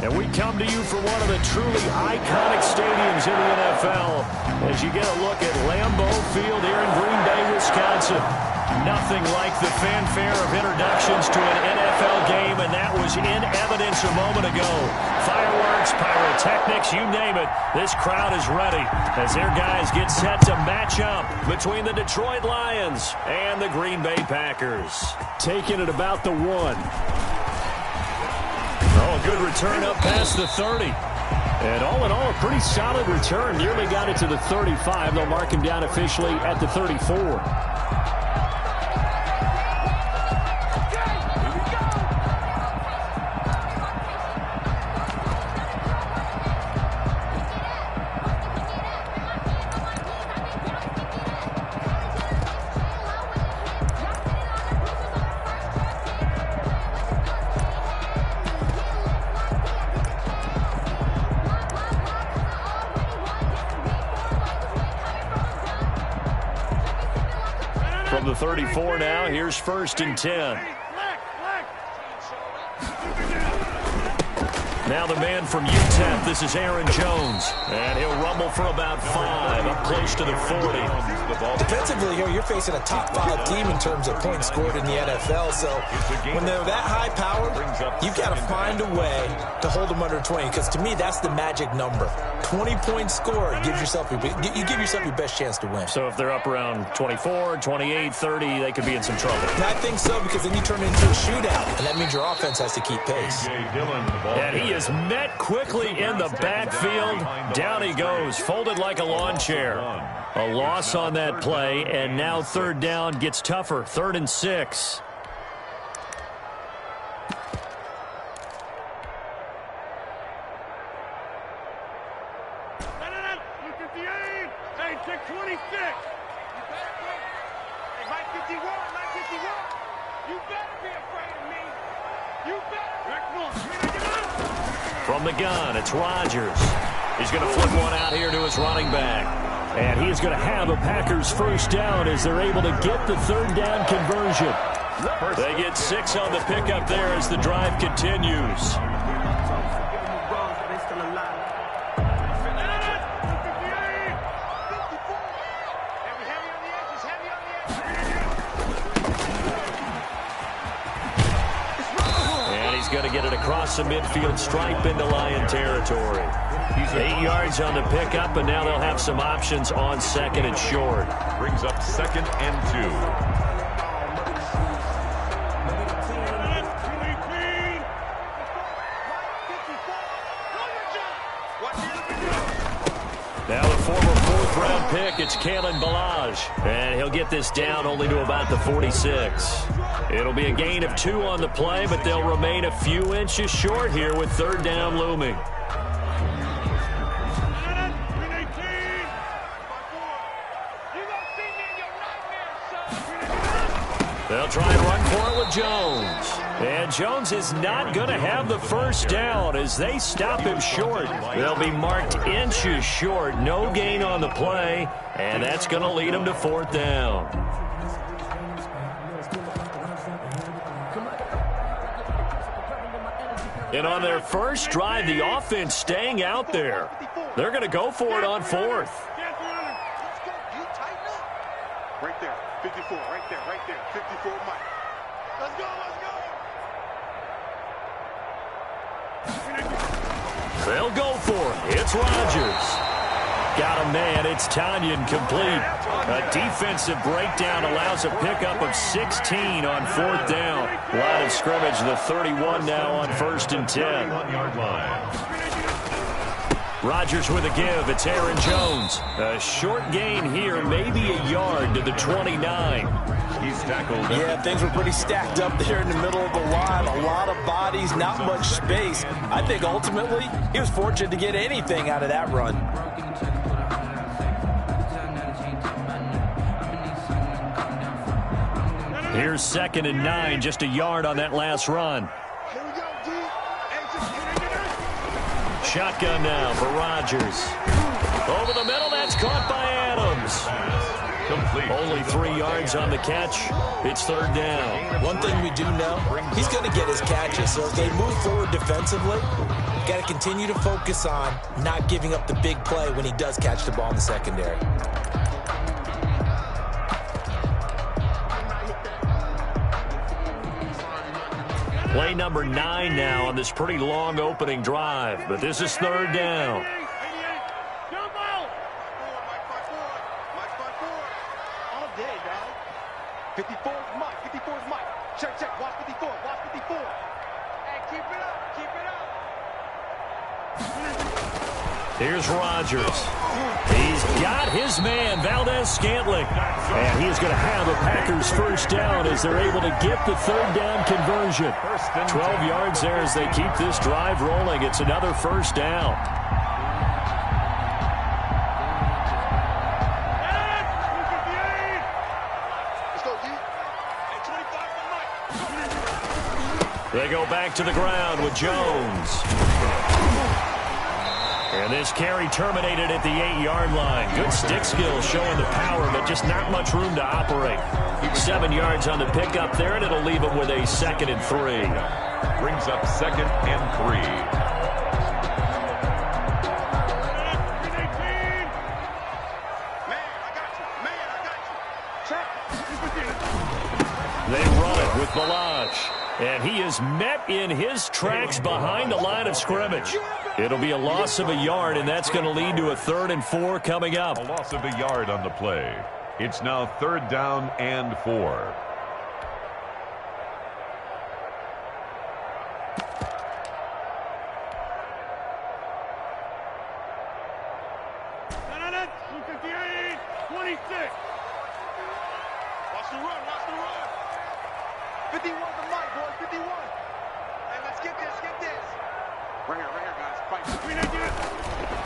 And we come to you from one of the truly iconic stadiums in the NFL as you get a look at Lambeau Field here in Green Bay, Wisconsin. Nothing like the fanfare of introductions to an NFL game, and that was in evidence a moment ago. Fireworks, pyrotechnics, you name it. This crowd is ready as their guys get set to match up between the Detroit Lions and the Green Bay Packers. Taking it about the 1. Oh, a good return up past the 30. And all in all, a pretty solid return. Nearly got it to the 35. They'll mark him down officially at the 34. From the 34 now, here's 1st and 10. Now the man from UTEP, this is Aaron Jones. And he'll rumble for about 5, up close to the 40. Defensively here, you're facing a top 5 team in terms of points scored in the NFL. So when they're that high powered, you've got to find a way to hold them under 20. Because to me, that's the magic number. 20 points scored gives yourself you give yourself your best chance to win. So if they're up around 24, 28, 30, they could be in some trouble. And I think so, because then you turn it into a shootout, and that means your offense has to keep pace. And he is met quickly in the backfield. Down he goes, folded like a lawn chair. A loss on that play, and now 3rd down gets tougher. 3rd and 6. From the gun, it's Rodgers. He's going to flip one out here to his running back. And he is going to have a Packers 1st down as they're able to get the 3rd down conversion. They get 6 on the pickup there as the drive continues. Going to get it across the midfield stripe into Lion territory. 8 yards on the pickup, and now they'll have some options on 2nd and short. Brings up 2nd and 2. Now the former 4th-round pick, it's Kalen Ballage. And he'll get this down only to about the 46. It'll be a gain of 2 on the play, but they'll remain a few inches short here with 3rd down looming. They'll try and run for it with Jones. And Jones is not going to have the 1st down as they stop him short. They'll be marked inches short. No gain on the play, and that's going to lead them to 4th down. And on their first drive, the offense staying out there. They're going to go for it on 4th. Right there, 54, right there, 54, Mike. Let's go. They'll go for it. It's Rodgers. Got a man. It's Tanyan complete. A defensive breakdown allows a pickup of 16 on 4th down. Line of scrimmage, the 31 now on 1st and 10. Rodgers with a give. It's Aaron Jones. A short gain here, maybe a yard to the 29. He's tackled. Yeah, things were pretty stacked up there in the middle of the line. A lot of bodies, not much space. I think ultimately he was fortunate to get anything out of that run. Here's 2nd and 9, just a yard on that last run. Shotgun now for Rodgers. Over the middle, that's caught by Adams. Complete. Only 3 yards on the catch. It's 3rd down. One thing we do know, he's going to get his catches. So if they move forward defensively, Got to continue to focus on not giving up the big play when he does catch the ball in the secondary. Play number 9 now on this pretty long opening drive, but this is third down. All day, dog. 54 is Mike. 54 is Mike. Check, check. Watch 54. Watch 54. Hey, keep it up. Keep it up. Here's Rodgers. He's got his man, Valdez-Scantling. And he's going to have a Packers first down as they're able to get the third down conversion. 12 yards there as they keep this drive rolling. It's another first down. They go back to the ground with Jones. And this carry terminated at the 8-yard line. Good stick skill showing the power, but just not much room to operate. 7 yards on the pickup there, and it'll leave him with a 2nd and 3. Brings up 2nd and 3. They run it with Balazs. And he is met in his tracks behind the line of scrimmage. It'll be a loss of a yard, and that's going to lead to a 3rd and 4 coming up. A loss of a yard on the play. It's now 3rd down and 4. Watch the run. Watch the run. 51 to Mike, boys. 51. Hey, let's get this. Get this. Right here, guys. Fight.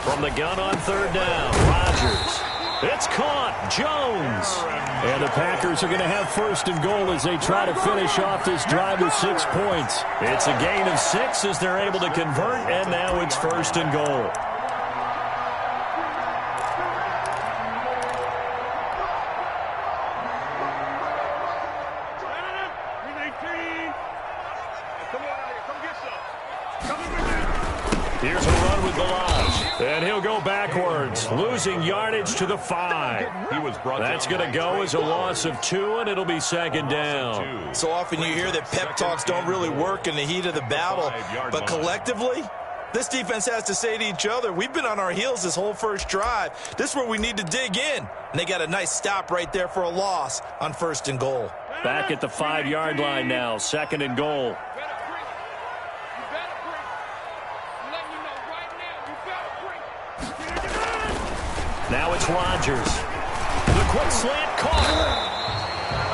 From the gun on 3rd down, Rodgers. It's caught. Jones. And the Packers are going to have 1st and goal as they try to finish off this drive with 6 points. It's a gain of 6 as they're able to convert, and now it's 1st and goal. Here's a run with Balazs, and he'll go backwards, losing yardage to the 5. That's going to go as a loss of 2, and it'll be 2nd down. So often you hear that pep talks don't really work in the heat of the battle, but collectively, this defense has to say to each other, we've been on our heels this whole first drive. This is where we need to dig in. And they got a nice stop right there for a loss on 1st and goal. Back at the 5-yard line now, 2nd and goal. Now it's Rodgers. The quick slant caught.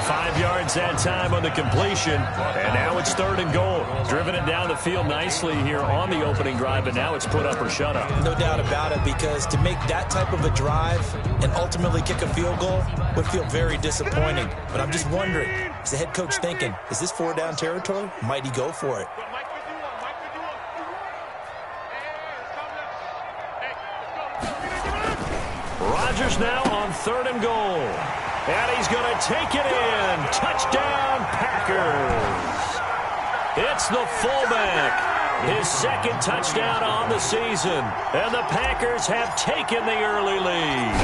5 yards that time on the completion. And now it's 3rd and goal. Driven it down the field nicely here on the opening drive, but now it's put up or shut up. No doubt about it, because to make that type of a drive and ultimately kick a field goal would feel very disappointing. But I'm just wondering, is the head coach thinking, is this 4-down territory? Might he go for it? Rodgers now on 3rd and goal. And he's going to take it in. Touchdown, Packers. It's the fullback. His 2nd touchdown on the season. And the Packers have taken the early lead.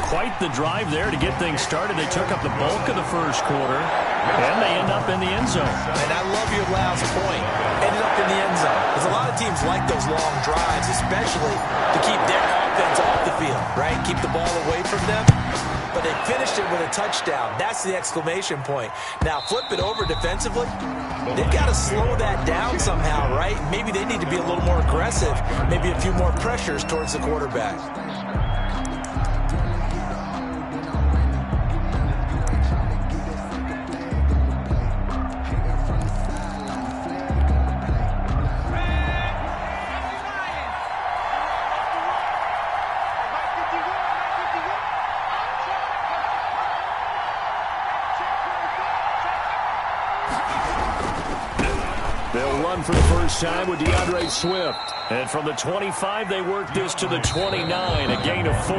Quite the drive there to get things started. They took up the bulk of the first quarter, and they end up in the end zone. And I love your last point. Ended up in the end zone. Because a lot of teams like those long drives, especially to keep their offense off the field, right? Keep the ball away from them. But they finished it with a touchdown. That's the exclamation point. Now flip it over defensively. They've got to slow that down somehow, right? Maybe they need to be a little more aggressive. Maybe a few more pressures towards the quarterback. They'll run for the first time with DeAndre Swift. And from the 25, they work this to the 29, a gain of 4.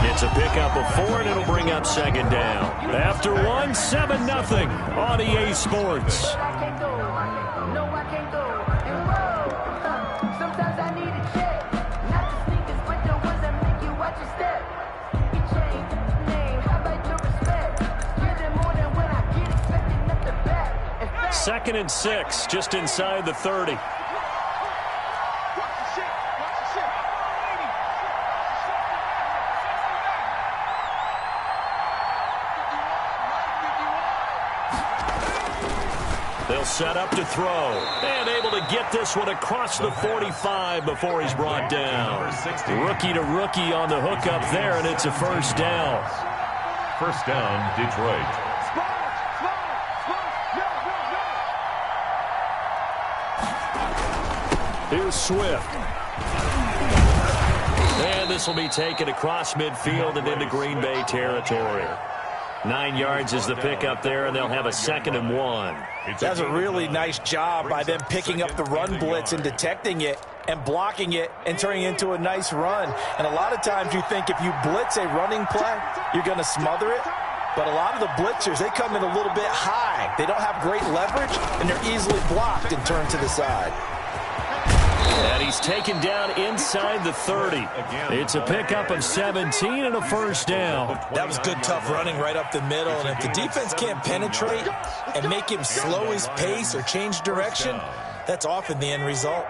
It's a pickup of 4, and it'll bring up 2nd down. After 1, 7-0 on EA Sports. 2nd and 6, just inside the 30. They'll set up to throw. And able to get this one across the 45 before he's brought down. Rookie to rookie on the hookup there, and it's a first down. First down, Detroit. Here's Swift. And this will be taken across midfield and into Green Bay territory. 9 yards is the pickup there, and they'll have a 2nd and 1. That's a really nice job by them picking up the run blitz and detecting it and blocking it and turning it into a nice run. And a lot of times you think if you blitz a running play, you're going to smother it. But a lot of the blitzers, they come in a little bit high. They don't have great leverage, and they're easily blocked and turned to the side. And he's taken down inside the 30. It's a pickup of 17 and a first down. That was good, tough running right up the middle. And if the defense can't penetrate and make him slow his pace or change direction, that's often the end result.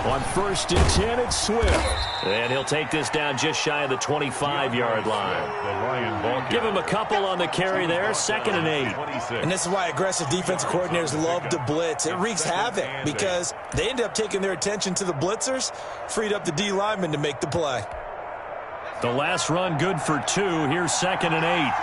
On 1st and 10, it's Swift. And he'll take this down just shy of the 25-yard line. Give him a couple on the carry there, 2nd and 8. And this is why aggressive defensive coordinators love to blitz. It wreaks havoc because they end up taking their attention to the blitzers, freed up the D lineman to make the play. The last run good for 2. Here's 2nd and 8.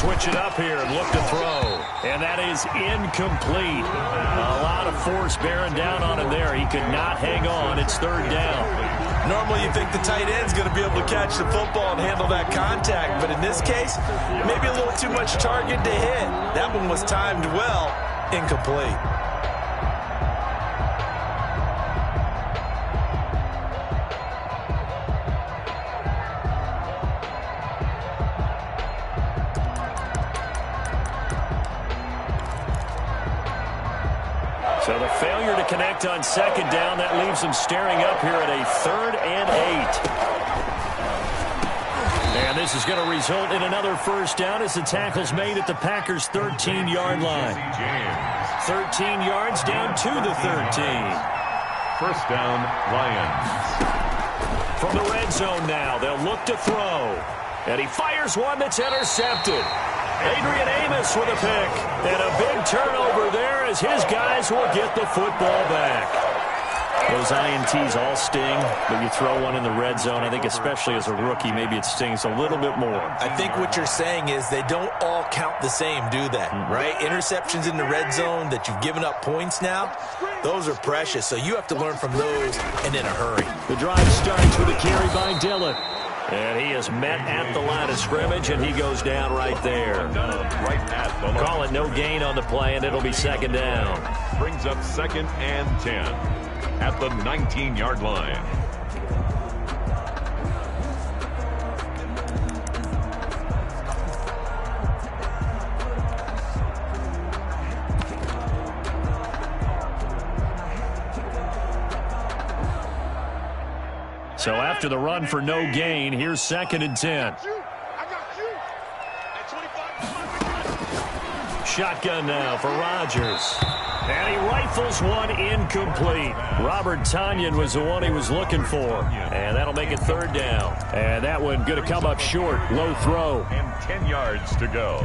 Switch it up here and look to throw. And that is incomplete. A lot of force bearing down on him there. He could not hang on. It's 3rd down. Normally you think the tight end's going to be able to catch the football and handle that contact. But in this case, maybe a little too much target to hit. That one was timed well. Incomplete. So the failure to connect on 2nd down, that leaves them staring up here at a 3rd and 8. And this is going to result in another first down as the tackle's made at the Packers' 13-yard line. 13 yards down to the 13. First down, Lions. From the red zone now, they'll look to throw. And he fires one that's intercepted. Adrian Amos with a pick. And a big turnover there as his guys will get the football back. Those INTs all sting, but you throw one in the red zone, I think especially as a rookie, maybe it stings a little bit more. I think what you're saying is they don't all count the same, do they? Right? Interceptions in the red zone that you've given up points now, those are precious. So you have to learn from those and in a hurry. The drive starts with a carry by Dillon. And he is met at the line of scrimmage, and he goes down right there. Call it no gain on the play, and it'll be 2nd down. Brings up 2nd and 10 at the 19-yard line. So after the run for no gain, here's 2nd and 10. Shotgun now for Rodgers. And he rifles one incomplete. Robert Tonyan was the one he was looking for. And that'll make it 3rd down. And that one going to come up short. Low throw. And 10 yards to go.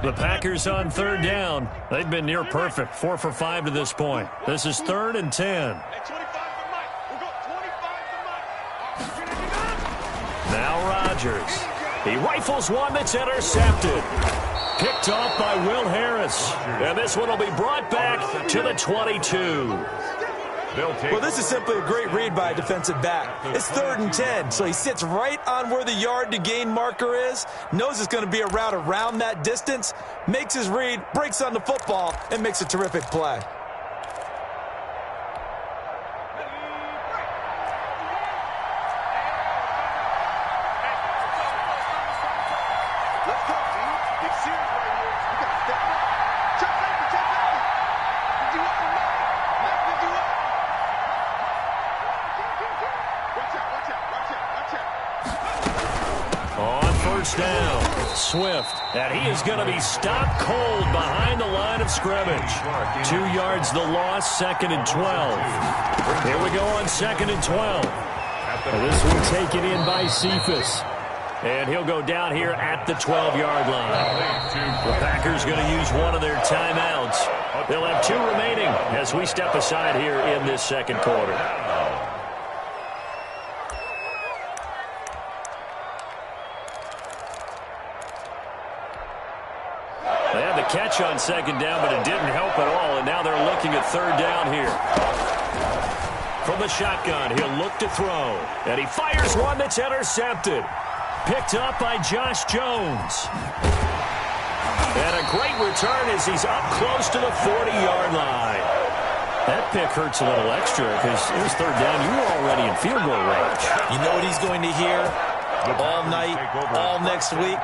The Packers on 3rd down. They've been near perfect. 4 for 5 to this point. This is 3rd and 10. Now Rodgers. He rifles one that's intercepted. Picked off by Will Harris. And this one will be brought back to the 22. Well, this is simply a great read by a defensive back. It's 3rd and 10, so he sits right on where the yard to gain marker is, knows it's going to be a route around that distance, makes his read, breaks on the football, and makes a terrific play. Down, Swift, and he is going to be stopped cold behind the line of scrimmage. 2 yards the loss, 2nd and 12. Here we go on 2nd and 12. And this one taken in by Cephas. And he'll go down here at the 12-yard line. The Packers going to use one of their timeouts. They'll have 2 remaining as we step aside here in this 2nd quarter. They had the catch on 2nd down, but it didn't help at all, and now they're looking at 3rd down here. From the shotgun, he'll look to throw, and he fires one that's intercepted. Picked up by Josh Jones. And a great return as he's up close to the 40-yard line. That pick hurts a little extra because it was 3rd down. You were already in field goal range. You know what he's going to hear all night, all next week?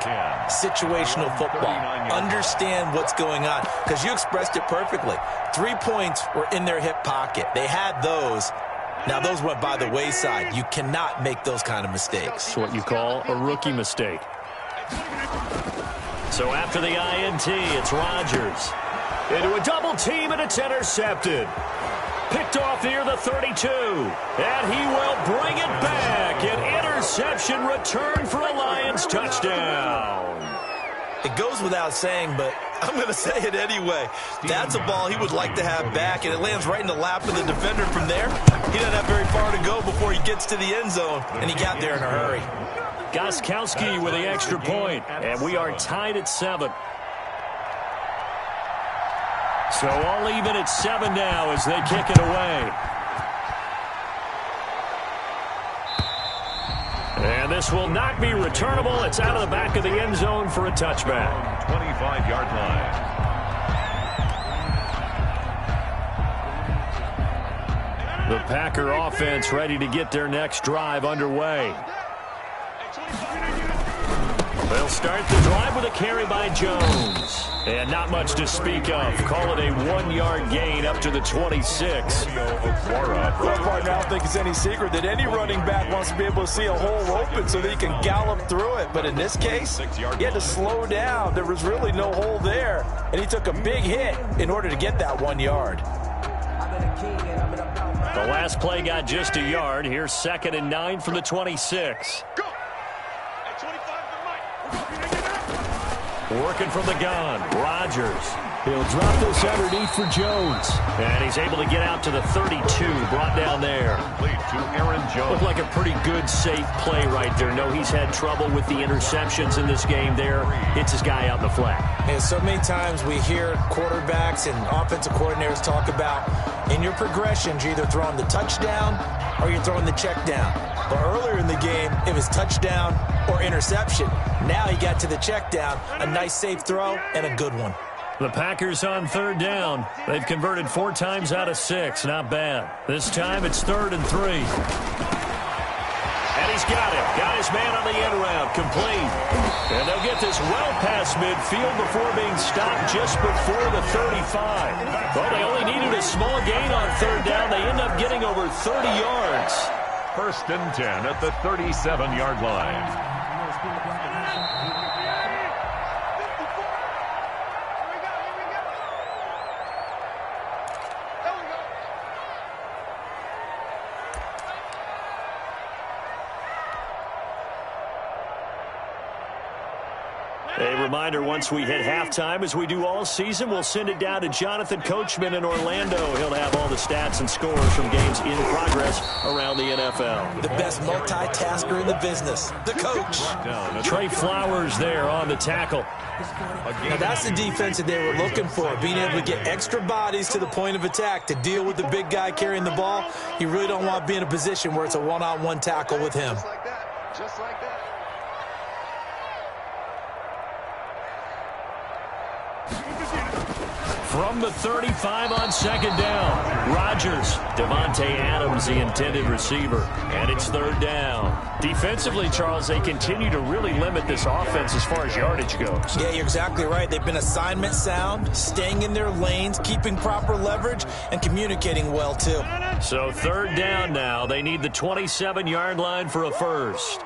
Situational football. Understand what's going on, because you expressed it perfectly. 3 points were in their hip pocket. They had those. Now, those went by the wayside. You cannot make those kind of mistakes. It's what you call a rookie mistake. So after the INT, it's Rodgers. Into a double team, and it's intercepted. Picked off near the 32. And he will bring it back. An interception return for a Lions touchdown. It goes without saying, but I'm going to say it anyway. That's a ball he would like to have back, and it lands right in the lap of the defender from there. He doesn't have very far to go before he gets to the end zone, and he got there in a hurry. Gostkowski with the extra point, and we are tied at 7. So all even at 7 now as they kick it away. And this will not be returnable. It's out of the back of the end zone for a touchback. 25-yard line. The Packer offense ready to get their next drive underway. They'll start the drive with a carry by Jones. And not much to speak of. Call it a 1-yard gain up to the 26. Well, partner, I don't think it's any secret that any running back wants to be able to see a hole open so that he can gallop through it. But in this case, he had to slow down. There was really no hole there. And he took a big hit in order to get that 1 yard. The last play got just a yard. Here's 2nd and 9 from the 26. Working from the gun, Rodgers. He'll drop this underneath for Jones. And he's able to get out to the 32, brought down there. To Aaron Jones. Looked like a pretty good, safe play right there. No, he's had trouble with the interceptions in this game there. Hits his guy out in the flat. And so many times we hear quarterbacks and offensive coordinators talk about in your progressions, you're either throwing the touchdown or you're throwing the check down. But earlier in the game, it was touchdown or interception. Now he got to the check down, a nice safe throw, and a good one. The Packers on 3rd down. They've converted 4 times out of 6. Not bad. This time it's 3rd and 3. And he's got it. Got his man on the end route. Complete. And they'll get this well past midfield before being stopped just before the 35. Well, they only needed a small gain on 3rd down. They end up getting over 30 yards. 1st and 10 at the 37-yard line. A reminder, once we hit halftime, as we do all season, we'll send it down to Jonathan Coachman in Orlando. He'll have all the stats and scores from games in progress around the NFL. The best multitasker in the business, the coach. Trey Flowers there on the tackle. Now that's the defense that they were looking for, being able to get extra bodies to the point of attack to deal with the big guy carrying the ball. You really don't want to be in a position where it's a one-on-one tackle with him. Just like that. Just like that. From the 35 on second down, Rodgers, Devontae Adams, the intended receiver, and it's third down. Defensively, Charles, they continue to really limit this offense as far as yardage goes. Yeah, you're exactly right. They've been assignment sound, staying in their lanes, keeping proper leverage, and communicating well, too. So third down now. They need the 27-yard line for a first.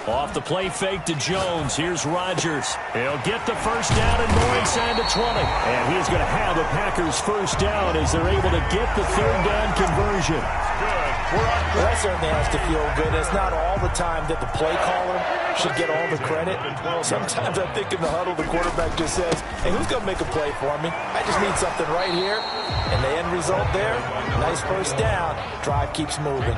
Off the play fake to Jones. Here's Rodgers. He'll get the first down and more inside the 20. And he's going to have the Packers first down as they're able to get the third down conversion. Well, that certainly has to feel good. It's not all the time that the play caller should get all the credit. Sometimes I think in the huddle, the quarterback just says, hey, who's going to make a play for me? I just need something right here. And the end result there, nice first down. Drive keeps moving.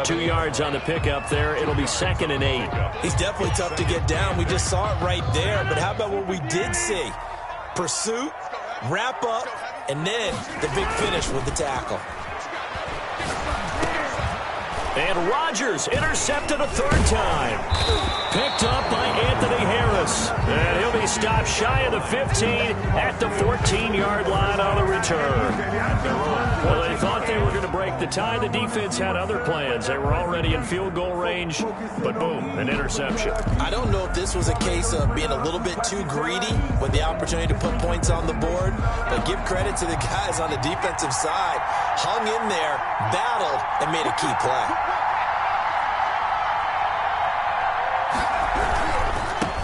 2 yards on the pickup there. It'll be 2nd and 8. He's definitely tough to get down. We just saw it right there. But how about what we did see? Pursuit, wrap up, and then the big finish with the tackle. And Rodgers intercepted a third time. Picked up by Anthony Harris. And he'll be stopped shy of the 15 at the 14-yard line on the return. Well, they thought they were going to break the tie. The defense had other plans. They were already in field goal range, but boom, an interception. I don't know if this was a case of being a little bit too greedy with the opportunity to put points on the board, but give credit to the guys on the defensive side. Hung in there, battled, and made a key play.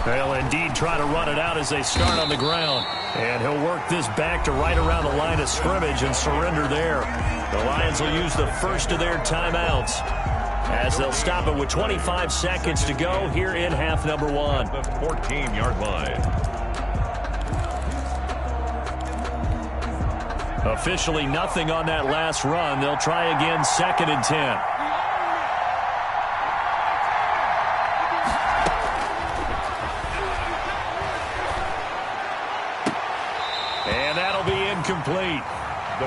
They'll indeed try to run it out as they start on the ground. And he'll work this back to right around the line of scrimmage and surrender there. The Lions will use the first of their timeouts as they'll stop it with 25 seconds to go here in half number 1. The 14-yard line. Officially nothing on that last run. They'll try again, 2nd and 10. And that'll be incomplete.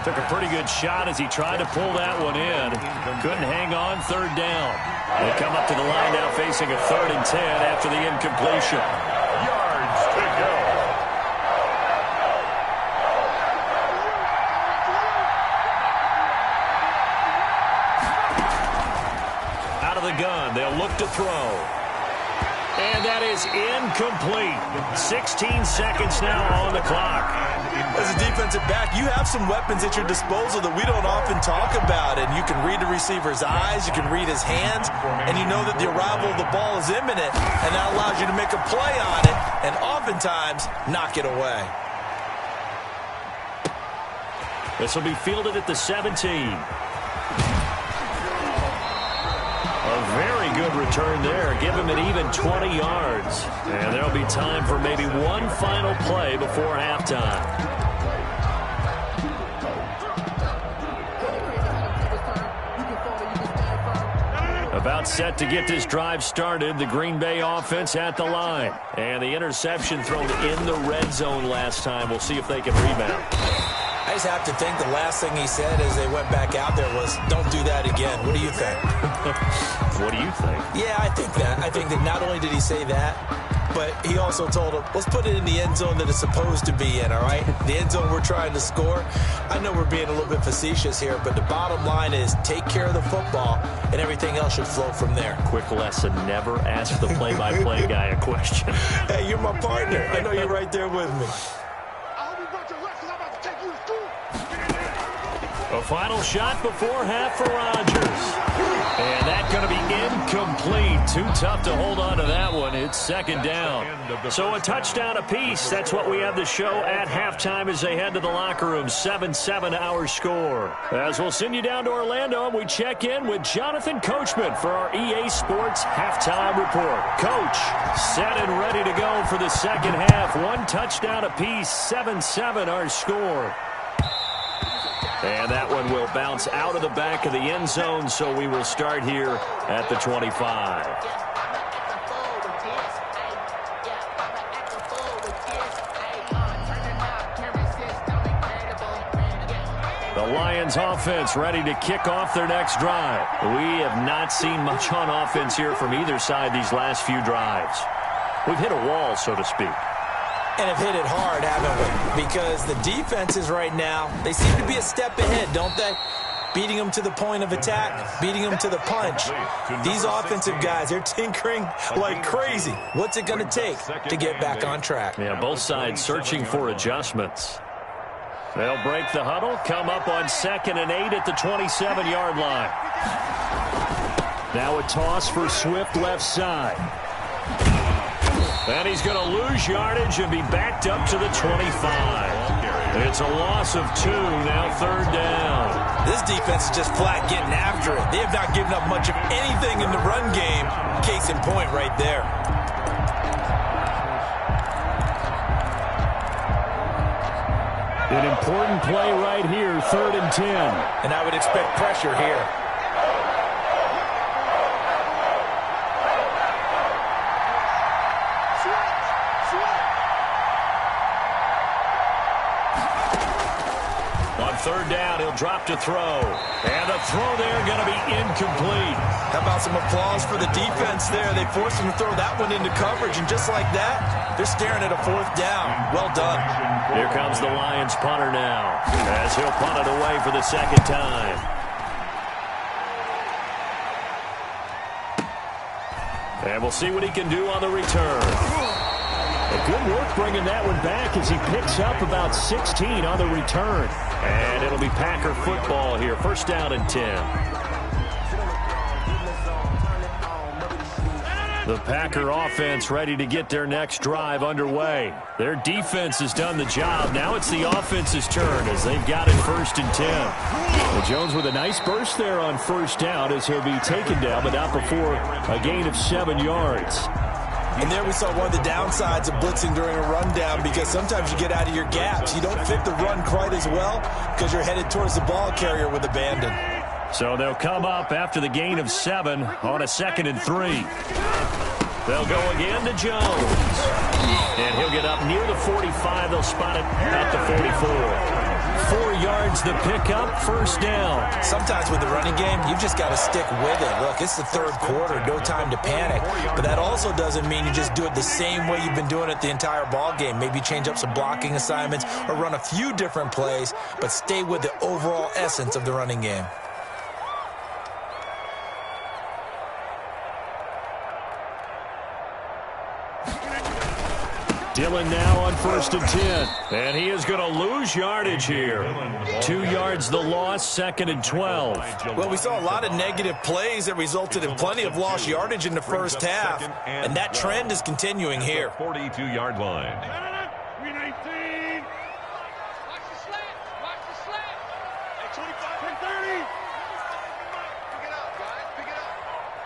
Took a pretty good shot as he tried to pull that one in. Couldn't hang on, third down. They come up to the line now facing a 3rd and 10 after the incompletion. Yards to go. Out of the gun, they'll look to throw. And that is incomplete. 16 seconds now on the clock. As a defensive back, you have some weapons at your disposal that we don't often talk about. And you can read the receiver's eyes, you can read his hands, and you know that the arrival of the ball is imminent. And that allows you to make a play on it and oftentimes knock it away. This will be fielded at the 17. A very good return there. Give him an even 20 yards. And there'll be time for maybe one final play before halftime. About set to get this drive started. The Green Bay offense at the line. And the interception thrown in the red zone last time. We'll see if they can rebound. I just have to think the last thing he said as they went back out there was, don't do that again. What do you think? What do you think? Yeah, I think that. I think that not only did he say that, but he also told him, let's put it in the end zone that it's supposed to be in, all right? The end zone we're trying to score. I know we're being a little bit facetious here, but the bottom line is take care of the football, and everything else should flow from there. Quick lesson, never ask the play-by-play guy a question. Hey, you're my partner. I know you're right there with me. A final shot before half for Rodgers. And that's going to be incomplete. Too tough to hold on to that one. It's second down. So a touchdown apiece. That's what we have the show at halftime as they head to the locker room. 7-7 our score. As we'll send you down to Orlando, and we check in with Jonathan Coachman for our EA Sports halftime report. Coach, set and ready to go for the second half. One touchdown apiece. 7-7 our score. And that one will bounce out of the back of the end zone, so we will start here at the 25. The Lions offense ready to kick off their next drive. We have not seen much on offense here from either side these last few drives. We've hit a wall, so to speak. And have hit it hard, haven't we? Because the defenses right now, they seem to be a step ahead, don't they? Beating them to the point of attack, beating them to the punch. These offensive guys, they're tinkering like crazy. What's it going to take to get back on track? Yeah, both sides searching for adjustments. They'll break the huddle, come up on 2nd and 8 at the 27-yard line. Now a toss for Swift left side. And he's going to lose yardage and be backed up to the 25. It's a loss of 2, now third down. This defense is just flat getting after it. They have not given up much of anything in the run game. Case in point right there. An important play right here, 3rd and 10. And I would expect pressure here. On 3rd down, he'll drop to throw. And the throw there going to be incomplete. How about some applause for the defense there? They forced him to throw that one into coverage, and just like that, they're staring at a 4th down. Well done. Here comes the Lions punter now, as he'll punt it away for the second time. And we'll see what he can do on the return. Good work bringing that one back as he picks up about 16 on the return. And it'll be Packer football here. 1st down and 10. The Packer offense ready to get their next drive underway. Their defense has done the job. Now it's the offense's turn as they've got it 1st and 10. Well, Jones with a nice burst there on 1st down as he'll be taken down, but not before a gain of 7 yards. And there we saw one of the downsides of blitzing during a rundown, because sometimes you get out of your gaps. You don't fit the run quite as well because you're headed towards the ball carrier with abandon. So they'll come up after the gain of 7 on a 2nd and 3. They'll go again to Jones. And he'll get up near the 45. They'll spot it at the 44. 4 yards the pickup, 1st down. Sometimes with the running game, you've just got to stick with it. Look, it's the 3rd quarter, no time to panic. But that also doesn't mean you just do it the same way you've been doing it the entire ball game. Maybe change up some blocking assignments or run a few different plays, but stay with the overall essence of the running game. Dillon now on 1st and 10. And he is going to lose yardage here. 2 yards the loss, 2nd and 12. Well, we saw a lot of negative plays that resulted in plenty of lost yardage in the 1st half. And that trend is continuing here. 42-yard line. 319. Watch the slant. Watch the slant. At 25, 30. Pick it up, guys. Pick it up.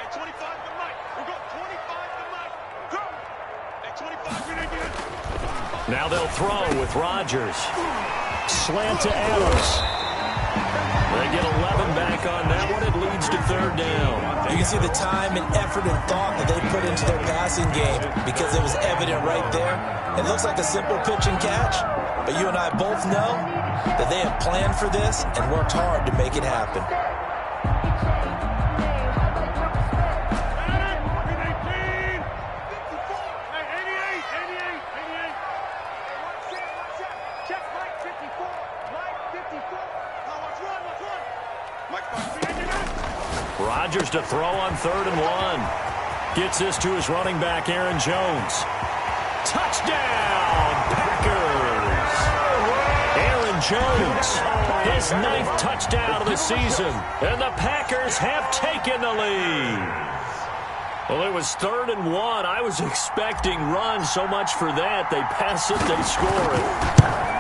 At 25 to Mike. We'll go 25 to Mike. Go. At 25, we're going to get it. Now they'll throw with Rodgers. Slant to Adams. They get 11 back on that one. It leads to 3rd down. You can see the time and effort and thought that they put into their passing game because it was evident right there. It looks like a simple pitch and catch, but you and I both know that they have planned for this and worked hard to make it happen. Rodgers to throw on 3rd and 1. Gets this to his running back, Aaron Jones. Touchdown, Packers! Aaron Jones. His 9th touchdown of the season. And the Packers have taken the lead. Well, it was 3rd and 1. I was expecting runs. So much for that. They pass it, they score it.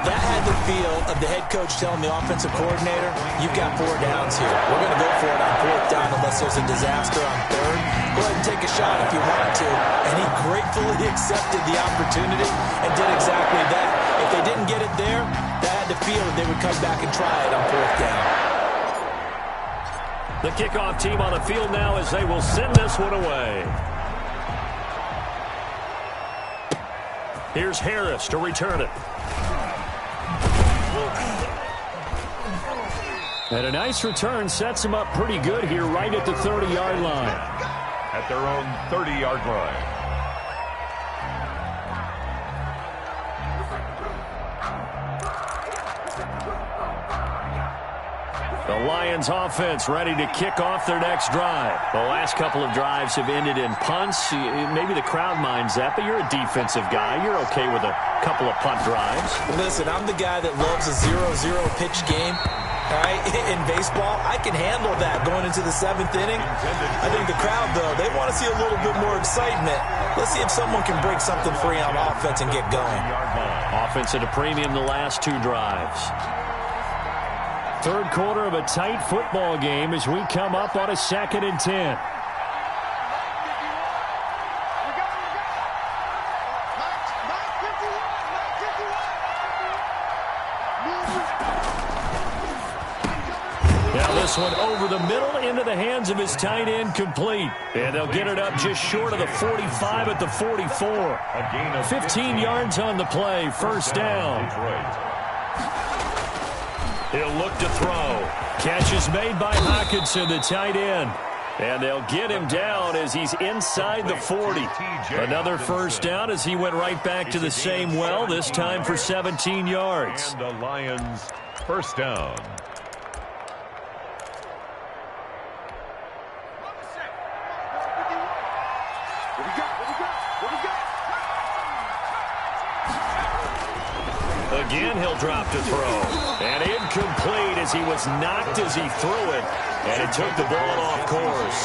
That had the feel of the head coach telling the offensive coordinator, you've got 4 downs here. We're going to go for it on 4th down unless there's a disaster on 3rd. Go ahead and take a shot if you want to. And he gratefully accepted the opportunity and did exactly that. If they didn't get it there, that had the feel that they would come back and try it on 4th down. The kickoff team on the field now as they will send this one away. Here's Harris to return it. And a nice return sets him up pretty good here right at the 30-yard line. At their own 30-yard line. The Lions offense ready to kick off their next drive. The last couple of drives have ended in punts. Maybe the crowd minds that, but you're a defensive guy. You're okay with a couple of punt drives. Listen, I'm the guy that loves a 0-0 pitch game. All right, in baseball, I can handle that going into the 7th inning. I think the crowd, though, they want to see a little bit more excitement. Let's see if someone can break something free on offense and get going. Offense at a premium the last 2 drives. 3rd quarter of a tight football game as we come up on a 2nd and 10. Now this one over the middle into the hands of his tight end, complete. And they'll get it up just short of the 45 at the 44. 15 yards on the play, 1st down. He'll look to throw. Catch is made by Hockenson, the tight end. And they'll get him down as he's inside the 40. Another 1st down as he went right back to the same well, this time for 17 yards. And the Lions 1st down. Again, he'll drop to throw. And incomplete as he was knocked as he threw it. And it took the ball off course.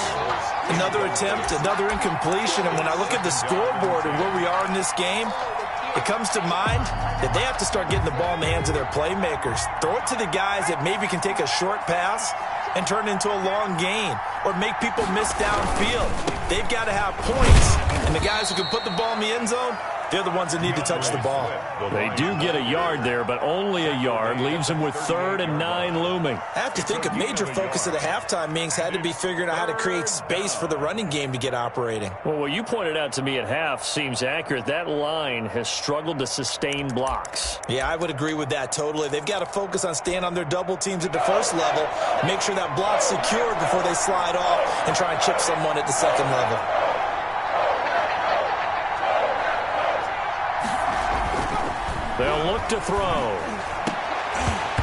Another attempt, another incompletion. And when I look at the scoreboard and where we are in this game, it comes to mind that they have to start getting the ball in the hands of their playmakers. Throw it to the guys that maybe can take a short pass and turn it into a long gain or make people miss downfield. They've got to have points. And the guys who can put the ball in the end zone, they're the ones that need to touch the ball. They do get a yard there, but only a yard. Leaves them with 3rd and 9 looming. I have to think a major focus of the halftime meetings had to be figuring out how to create space for the running game to get operating. Well, what you pointed out to me at half seems accurate. That line has struggled to sustain blocks. Yeah, I would agree with that totally. They've got to focus on staying on their double teams at the 1st level, make sure that block's secured before they slide off and try and chip someone at the 2nd level. They'll look to throw.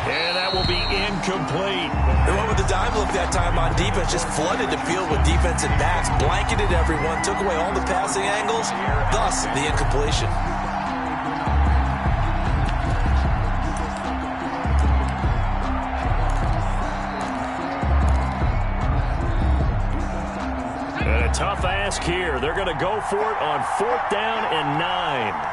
And that will be incomplete. They went with the dime look that time on defense, just flooded the field with defensive backs, blanketed everyone, took away all the passing angles, thus the incompletion. And a tough ask here. They're going to go for it on 4th down and 9.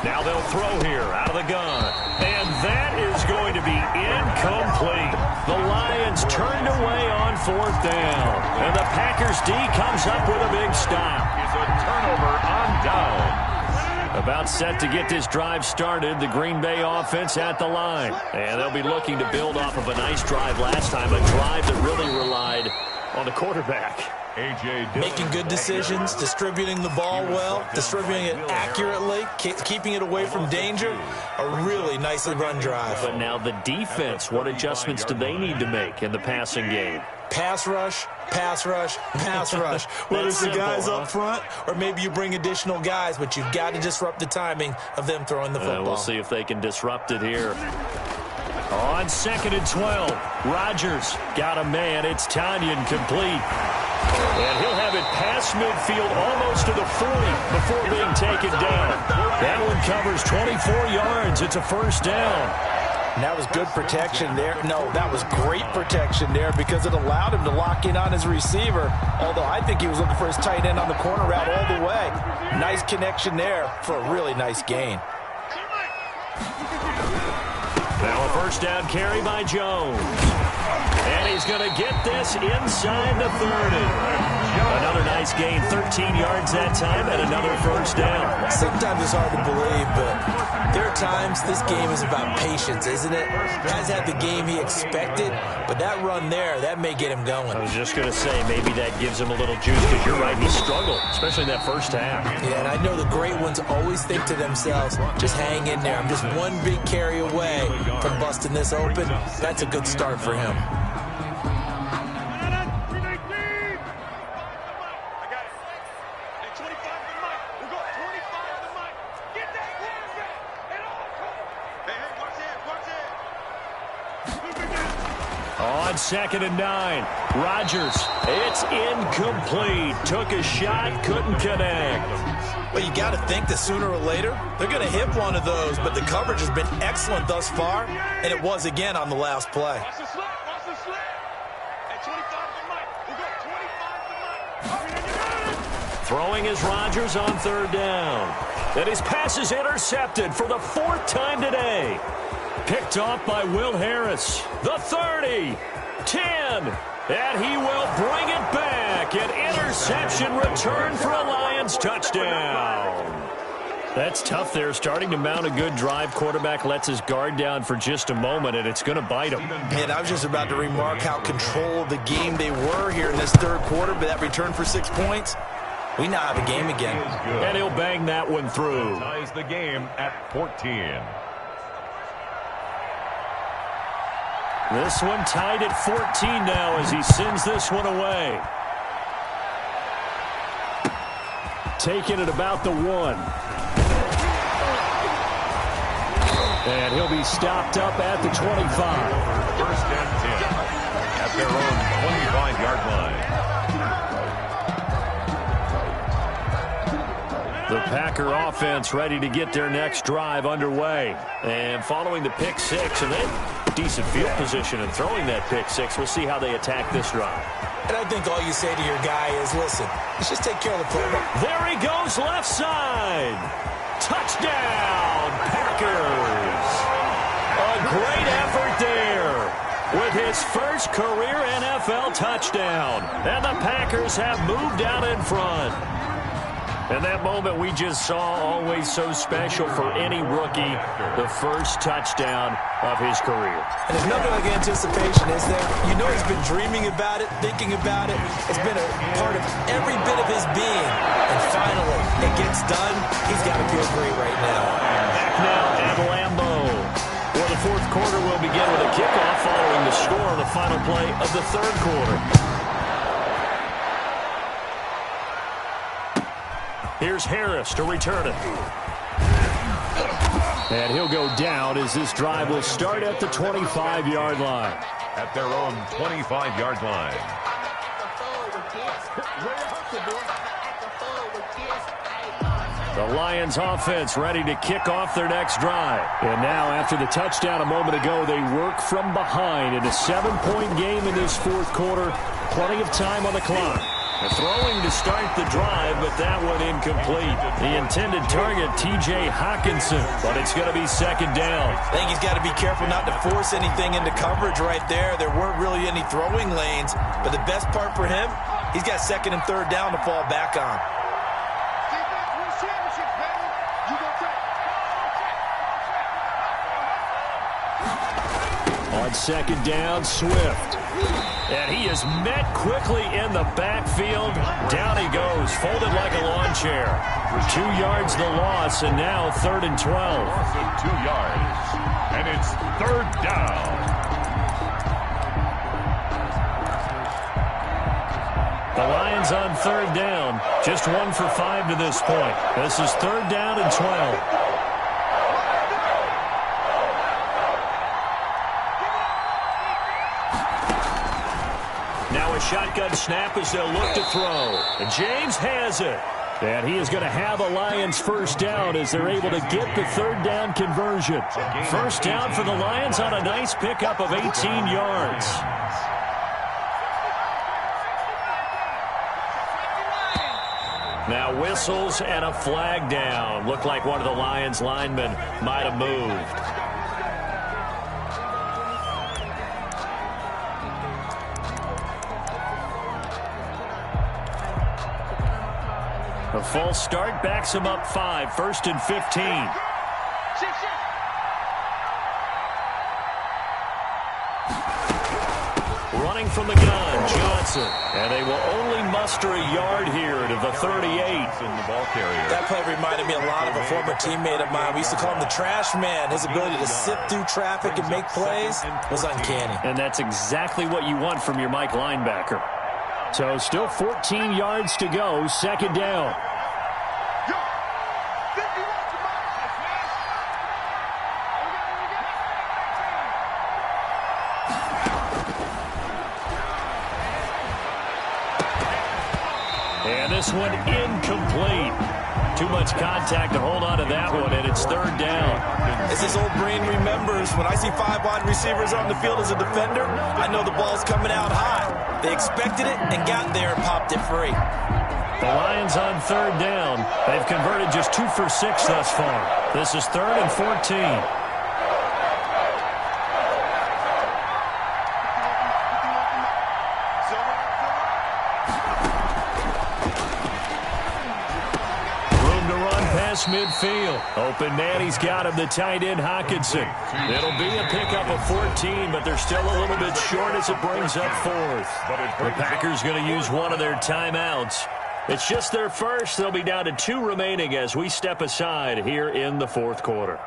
Now they'll throw here out of the gun. And that is going to be incomplete. The Lions turned away on 4th down. And the Packers D comes up with a big stop. It's a turnover on down. About set to get this drive started. The Green Bay offense at the line. And they'll be looking to build off of a nice drive last time. A drive that really relied on the quarterback. Making good decisions, distributing the ball well, distributing it accurately, keeping it away from danger. A really nicely run drive. But now the defense, what adjustments do they need to make in the passing game? Pass rush, pass rush, pass rush. Whether it's the guys up front or maybe you bring additional guys, but you've got to disrupt the timing of them throwing the football. We'll see if they can disrupt it here. On On 2nd and 12, Rodgers got a man. It's Tanyan complete. And he'll have it past midfield almost to the 40 before being taken down. That one covers 24 yards. It's a first down. And that was good protection there. No, that was great protection there because it allowed him to lock in on his receiver. Although I think he was looking for his tight end on the corner route all the way. Nice connection there for a really nice gain. Now a first down carry by Jones. And he's going to get this inside the 30. Another nice gain, 13 yards that time, and another first down. Sometimes it's hard to believe, but there are times this game is about patience, isn't it? Has had the game he expected, but that run there, that may get him going. I was just going to say, maybe that gives him a little juice, because you're right, he struggled, especially in that first half. Yeah, and I know the great ones always think to themselves, just hang in there. I'm just one big carry away from busting this open. That's a good start for him. On 2nd and 9, Rodgers, it's incomplete. Took a shot, couldn't connect. Well, you got to think that sooner or later, they're going to hit one of those, but the coverage has been excellent thus far, and it was again on the last play. Watch the slap. Watch the slap. At 25 to Mike. We'll go 25 to Mike. Throwing is Rodgers on 3rd down. And his pass is intercepted for the 4th time today. Picked off by Will Harris. The 30, 10, and he will bring it back. An interception return for a Lions touchdown. That's tough there, starting to mount a good drive. Quarterback lets his guard down for just a moment, and it's going to bite him. And I was just about to remark how controlled the game they were here in this 3rd quarter, but that return for 6 points, we now have a game again. And he'll bang that one through. Ties the game at 14. This one tied at 14 now as he sends this one away. Taking it about the 1. And he'll be stopped up at the 25. First and 10 at their own 25-yard line. The Packer offense ready to get their next drive underway. And following the pick 6, and then decent field position and throwing that pick 6. We'll see how they attack this drive. And I think all you say to your guy is, listen, let's just take care of the play. There he goes, left side. Touchdown, Packers. A great effort there with his first career NFL touchdown. And the Packers have moved out in front. And that moment we just saw, always so special for any rookie, the first touchdown of his career. And there's nothing like anticipation, is there? You know he's been dreaming about it, thinking about it. It's been a part of every bit of his being. And finally, it gets done. He's got to feel great right now. Back now at Lambeau. Well, the 4th quarter will begin with a kickoff following the score on the final play of the 3rd quarter. Here's Harris to return it. And he'll go down as this drive will start at the 25-yard line. At their own 25-yard line. The Lions offense ready to kick off their next drive. And now after the touchdown a moment ago, they work from behind in a 7-point game in this 4th quarter. Plenty of time on the clock. Throwing to start the drive, but that one incomplete. The intended target, T.J. Hockenson, but it's going to be 2nd down. I think he's got to be careful not to force anything into coverage right there. There weren't really any throwing lanes, but the best part for him, he's got 2nd and 3rd down to fall back on. On 2nd down, Swift. And he is met quickly in the backfield. Down he goes, folded like a lawn chair. 2 yards the loss, and now 3rd and 12. Loss of 2 yards, and it's 3rd down. The Lions on 3rd down. Just 1 for 5 to this point. This is 3rd down and 12. shotgun snap as they'll look to throw. And James has it. And he is going to have a Lions first down as they're able to get the third down conversion. First down for the Lions on a nice pickup of 18 yards. Now whistles and a flag down. Looked like one of the Lions linemen might have moved. A false start backs him up 5, 1st and 15. Running from the gun, Johnson. And they will only muster a yard here to the 38. In the ball carrier. That play reminded me a lot of a former teammate of mine. We used to call him the trash man. His ability to sift through traffic and make plays was uncanny. And that's exactly what you want from your Mike linebacker. So still 14 yards to go, second down. And this one incomplete. Too much contact to hold on to that one, and it's third down. As this old brain remembers, when I see 5 wide receivers on the field as a defender, I know the ball's coming out high. They expected it and got there and popped it free. The Lions on third down. They've converted just 2 for 6 thus far. This is 3rd and 14. Midfield. Open man, he's got him, the tight end Hockenson. It'll be a pickup of 14, but they're still a little bit short as it brings up 4th. The Packers going to use one of their timeouts. It's just their first. They'll be down to 2 remaining as we step aside here in the 4th quarter.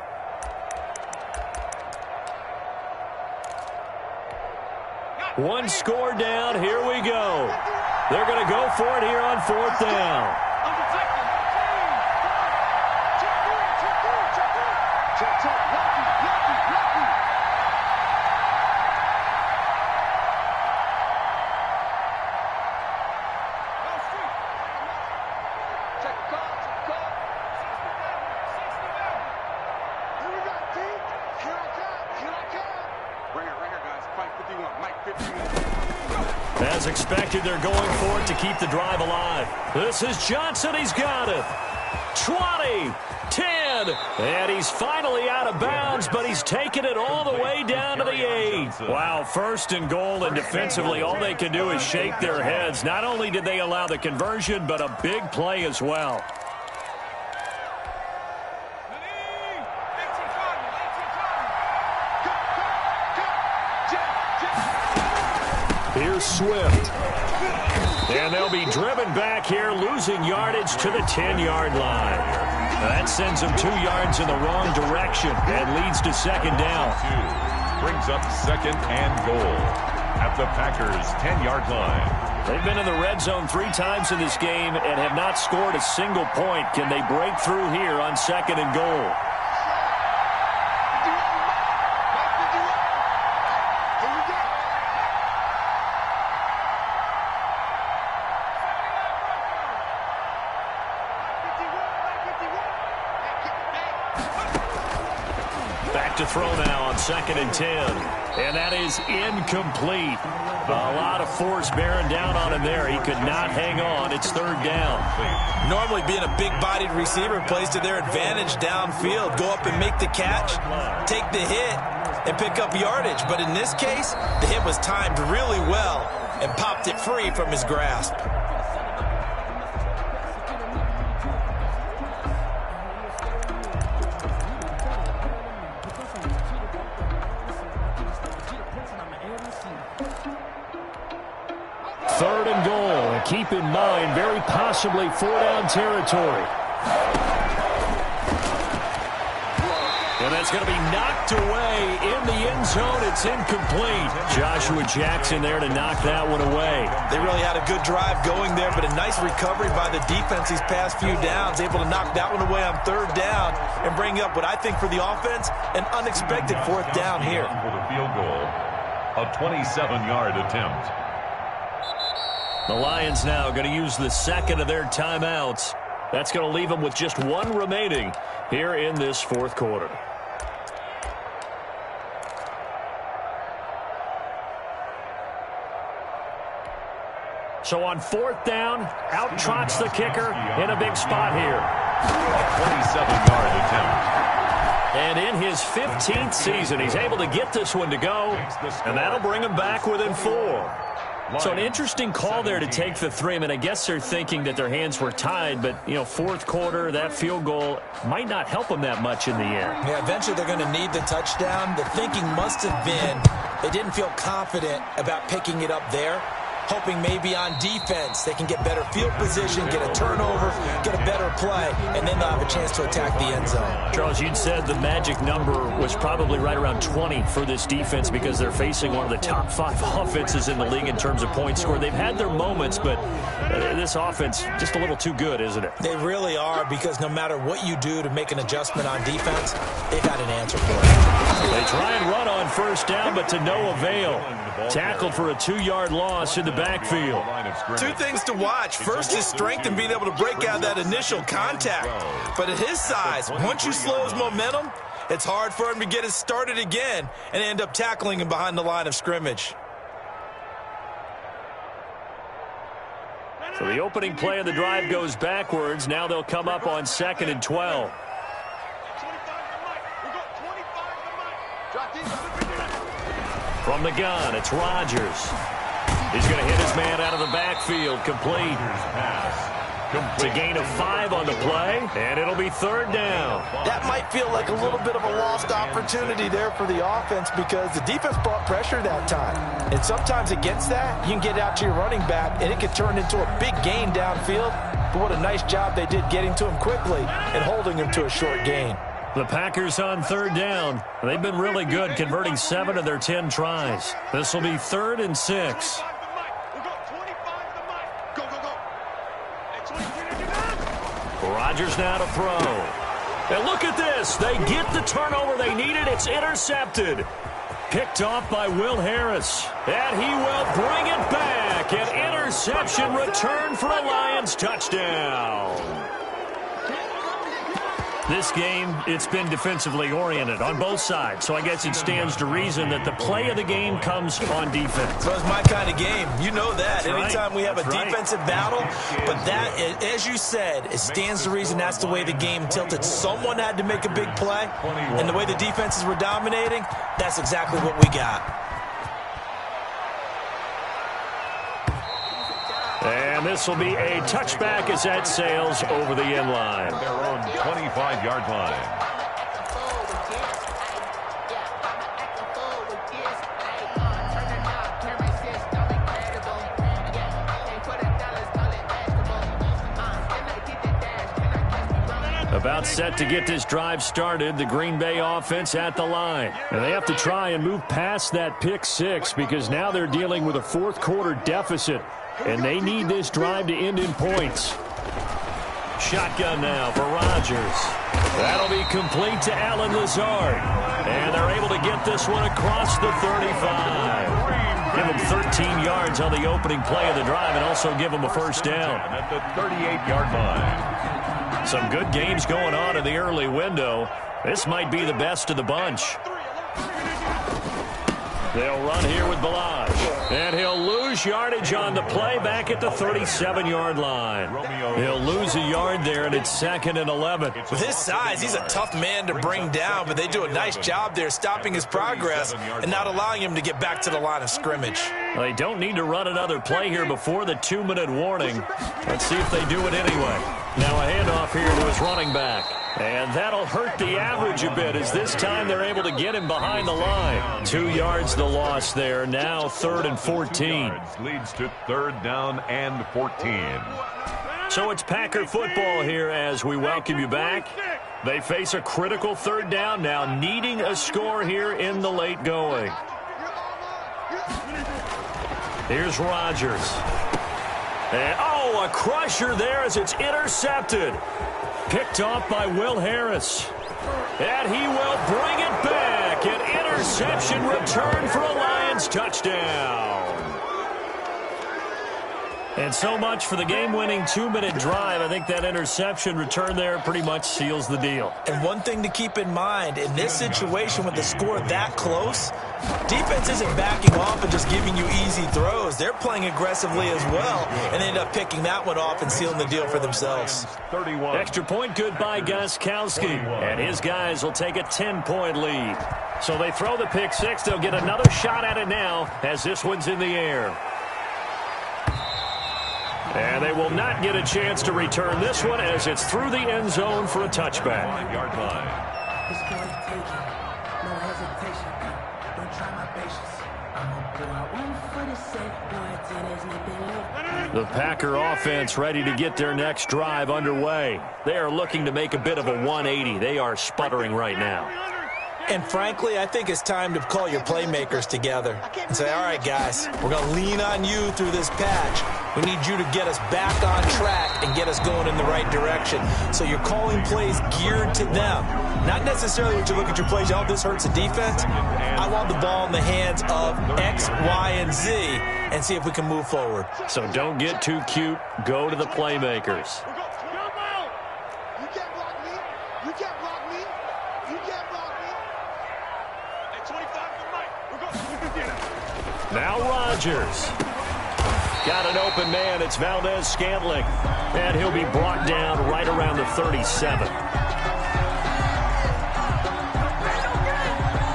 One score down. Here we go. They're going to go for it here on 4th down. As expected, they're going for it to keep the drive alive. This is Johnson. He's got it. 20, 10, and he's finally out of bounds, but he's taken it all the way down to the 8. Wow, 1st and goal, and defensively, all they can do is shake their heads. Not only did they allow the conversion, but a big play as well. Here's Swift. And they'll be driven back here, losing yardage to the 10-yard line. That sends them 2 yards in the wrong direction and leads to second down. Brings up 2nd and goal at the Packers' 10-yard line. They've been in the red zone 3 times in this game and have not scored a single point. Can they break through here on 2nd and goal? To throw now on 2nd and 10. And that is incomplete. A lot of force bearing down on him there. He could not hang on. It's 3rd down. Normally being a big-bodied receiver plays to their advantage downfield. Go up and make the catch, take the hit, and pick up yardage. But in this case, the hit was timed really well and popped it free from his grasp. Keep in mind, very possibly 4-down territory. And that's going to be knocked away in the end zone. It's incomplete. Joshua Jackson there to knock that one away. They really had a good drive going there, but a nice recovery by the defense these past few downs, able to knock that one away on 3rd down and bring up what I think for the offense, an unexpected 4th down here. For the field goal, a 27-yard attempt. The Lions now going to use the second of their timeouts. That's going to leave them with just one remaining here in this fourth quarter. So on fourth down, out trots the kicker in a big spot here. 27-yard attempt. And in his 15th season, he's able to get this one to go, and that'll bring him back within 4. So an interesting call there to take the 3. I mean, I guess they're thinking that their hands were tied, but, you know, fourth quarter, that field goal might not help them that much in the air. Yeah, eventually they're going to need the touchdown. The thinking must have been they didn't feel confident about picking it up there, hoping maybe on defense they can get better field position, get a turnover, get a better play, and then they'll have a chance to attack the end zone. Charles, you'd said the magic number was probably right around 20 for this defense because they're facing one of the top 5 offenses in the league in terms of points scored. They've had their moments, but this offense just a little too good, isn't it? They really are, because no matter what you do to make an adjustment on defense, they've got an answer for it. They try and run on first down, but to no avail. Tackled for a 2-yard loss in the backfield. 2 things to watch. First, his strength and being able to break out that initial contact. But at his size, once you slow his momentum, it's hard for him to get it started again and end up tackling him behind the line of scrimmage. So the opening play of the drive goes backwards. Now they'll come up on 2nd and 12. From the gun, it's Rodgers. He's going to hit his man out of the backfield. Complete. It's a gain of 5 on the play, and it'll be 3rd down. That might feel like a little bit of a lost opportunity there for the offense, because the defense brought pressure that time. And sometimes against that, you can get out to your running back, and it can turn into a big gain downfield. But what a nice job they did getting to him quickly and holding him to a short gain. The Packers on 3rd down. They've been really good, converting 7 of their 10 tries. This will be 3rd and 6. Rodgers now to throw. And look at this. They get the turnover they needed. It's intercepted. Picked off by Will Harris. And he will bring it back. An interception return for a Lions touchdown. This game, it's been defensively oriented on both sides, so I guess it stands to reason that the play of the game comes on defense. So it's my kind of game. You know that. That's anytime right. We have a That's defensive battle, but that, as you said, it stands to reason that's the way the game tilted. Someone had to make a big play, and the way the defenses were dominating, that's exactly what we got. And this will be a touchback as that sails over the end line. Their own 25-yard line. About set to get this drive started, the Green Bay offense at the line. And they have to try and move past that pick 6 because now they're dealing with a fourth quarter deficit. And they need this drive to end in points. Shotgun now for Rodgers. That'll be complete to Allen Lazard. And they're able to get this one across the 35. Give them 13 yards on the opening play of the drive and also give them a first down. At the 38-yard line. Some good games going on in the early window. This might be the best of the bunch. They'll run here with Balaj. And he'll lose yardage on the play back at the 37-yard line. He'll lose a yard there, and it's 2nd and 11. With his size, he's a tough man to bring down, but they do a nice job there stopping his progress and not allowing him to get back to the line of scrimmage. They don't need to run another play here before the 2-minute warning. Let's see if they do it anyway. Now a handoff here to his running back. And that'll hurt the average a bit as this time they're able to get him behind the line. 2 yards the loss there. Now 3rd and 14. Leads to 3rd down and 14. So it's Packer football here as we welcome you back. They face a critical 3rd down now, needing a score here in the late going. Here's Rodgers. And, oh, a crusher there as it's intercepted. Picked off by Will Harris. And he will bring it back. An interception return for a Lions touchdown. And so much for the game-winning 2-minute drive. I think that interception return there pretty much seals the deal. And one thing to keep in mind, in this situation with the score that close, defense isn't backing off and just giving you easy throws. They're playing aggressively as well, and they end up picking that one off and sealing the deal for themselves. 31. Extra point good by Gostkowski, and his guys will take a 10-point lead. So they throw the pick six. They'll get another shot at it now as this one's in the air. And they will not get a chance to return this one as it's through the end zone for a touchback. 5-yard line. No hesitation. Don't try my patience. I'm gonna pull out one for the sake. No tennis, nothing. The Packer offense ready to get their next drive underway. They are looking to make a bit of a 180. They are sputtering right now. And frankly, I think it's time to call your playmakers together and say, all right, guys, we're going to lean on you through this patch. We need you to get us back on track and get us going in the right direction. So you're calling plays geared to them. Not necessarily when you look at your plays, oh, this hurts the defense. I want the ball in the hands of X, Y, and Z and see if we can move forward. So don't get too cute. Go to the playmakers. You can't block me. You can't block me. You can't block me. At 25 for Mike. We're going. Now Rodgers. Got an open man. It's Valdez-Scantling. And he'll be brought down right around the 37.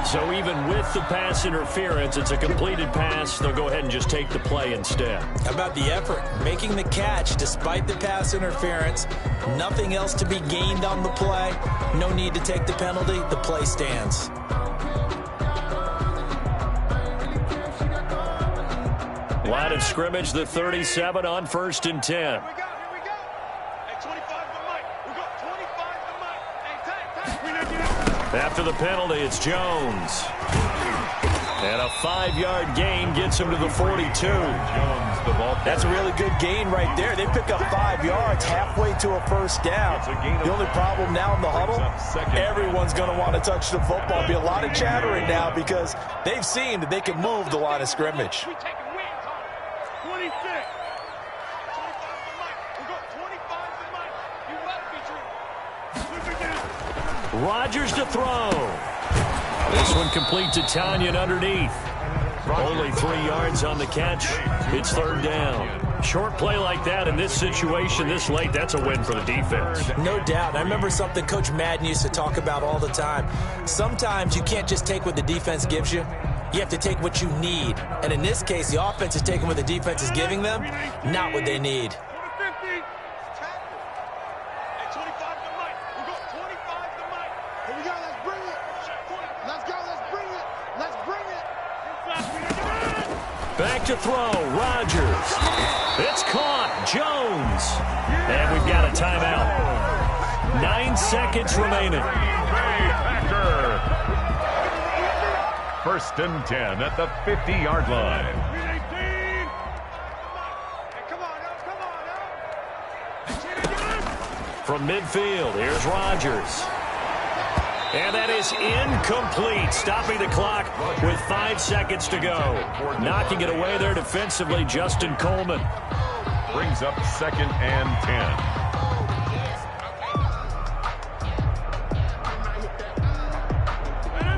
So even with the pass interference, it's a completed pass. They'll go ahead and just take the play instead. How about the effort? Making the catch despite the pass interference. Nothing else to be gained on the play. No need to take the penalty. The play stands. Line of scrimmage, the 37 on 1st and 10. Here we go. At 25 for Mike. We're going 25 for Mike. Hey, tag. After the penalty, it's Jones. And a 5-yard gain gets him to the 42. Jones, the ball. That's a really good gain right there. They pick up 5 yards halfway to a first down. The only problem now in the huddle, everyone's going to want to touch the football. Be a lot of chattering now because they've seen that they can move the line of scrimmage. We taking wins on it. 26. 25 for Mike. We're going 25 for Mike. You better be true. Rodgers to throw. This one complete to Tanyan underneath. Only 3 yards on the catch. It's 3rd down. Short play like that in this situation this late, that's a win for the defense. No doubt. I remember something Coach Madden used to talk about all the time. Sometimes you can't just take what the defense gives you. You have to take what you need. And in this case, the offense is taking what the defense is giving them, not what they need. At 25 for Mike. We're going 25 for Mike. Here we go. Let's bring it. Let's go. Let's bring it. Let's bring it. Back to throw. Rodgers. It's caught. Jones. And we've got a timeout. 9 seconds remaining. First and 10 at the 50-yard line. From midfield, here's Rodgers. And that is incomplete, stopping the clock with 5 seconds to go. Knocking it away there defensively, Justin Coleman. Brings up 2nd and 10.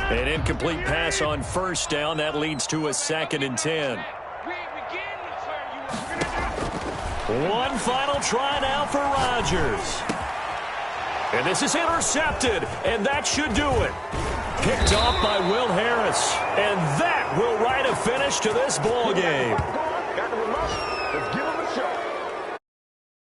An incomplete pass on 1st down. That leads to a 2nd and 10. One final try now for Rodgers. And this is intercepted, and that should do it. Picked off by Will Harris. And that will write a finish to this ball game.